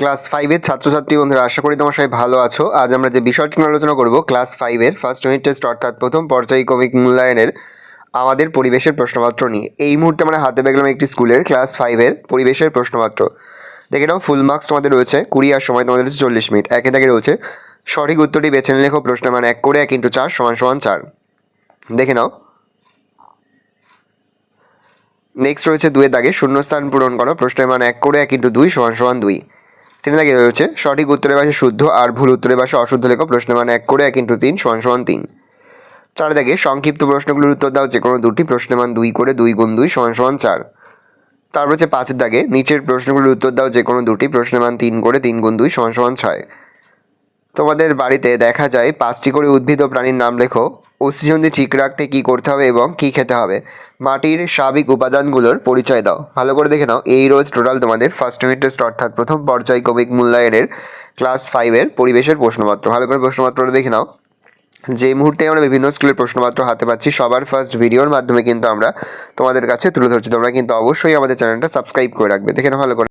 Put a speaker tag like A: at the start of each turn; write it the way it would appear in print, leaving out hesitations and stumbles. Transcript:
A: Class 5 এর ছাত্রছাত্রী বন্ধুরা, আশা করি তোমার সবাই ভালো আছো। আজ আমরা যে বিষয়টি নিয়ে আলোচনা করব ক্লাস 5 এর ফার্স্ট ইউনিট টেস্ট অর্থাৎ প্রথম পর্যায়ক্রমিক মূল্যায়নের আমাদের পরিবেশের প্রশ্নপত্র নিয়ে। এই মুহূর্তে আমরা হাতে পেলাম একটি স্কুলের ক্লাস 5 এর পরিবেশের প্রশ্নপত্র। দেখে নাও, ফুল মার্কস তোমাদের রয়েছে 20 আর সময় তোমাদের রয়েছে 40 মিনিট। একে দাগে রয়েছে সঠিক উত্তরটি বেছে নিয়ে লেখো। প্রশ্নের মান 1 করে 1 × 4 = 4। দেখে নাও। নেক্সট রয়েছে 2 এর দাগে শূন্যস্থান পূরণ করো। প্রশ্নের মান 1 করে 1 × 2 = 2। 3 দাগে রয়েছে সঠিক উত্তরের পাশে শুদ্ধ আর ভুল উত্তরের পাশে অশুদ্ধ লেখো। প্রশ্নের মান 1 করে 1 × 3 = 3। 4 দাগে সংক্ষিপ্ত প্রশ্নগুলোর উত্তর দাও যে কোনো দুটি। প্রশ্নের মান 2 করে 2 × 2 = 4। তারপর হচ্ছে 5 দাগে নিচের প্রশ্নগুলোর উত্তর দাও যে কোনো দুটি। প্রশ্নের মান 3 করে 3 × 2 = 6। তোমাদের বাড়িতে দেখা যায় 5টি করে উদ্ভিদ ও প্রাণীর নাম লেখো। অস্থিসন্ধি ঠিক রাখতে কী করতে হবে এবং কী খেতে হবে? মাটির স্বাভাবিক উপাদানগুলোর পরিচয় দাও। ভালো করে দেখে নাও। এই রোজ টোটাল তোমাদের ফার্স্ট ইউনিট টেস্ট অর্থাৎ প্রথম পর্যায়ক্রমিক মূল্যায়নের ক্লাস 5 এর পরিবেশের প্রশ্নপত্র। ভালো করে প্রশ্নপত্রটা দেখে নাও। যে মুহূর্তে আমরা বিভিন্ন স্কুলের প্রশ্নপত্র হাতে পাচ্ছি, সবার ফার্স্ট ভিডিওর মাধ্যমে কিন্তু আমরা তোমাদের কাছে তুলে ধরছি। তোমরা কিন্তু অবশ্যই আমাদের চ্যানেলটা সাবস্ক্রাইব করে রাখবে। দেখে নাও ভালো করে।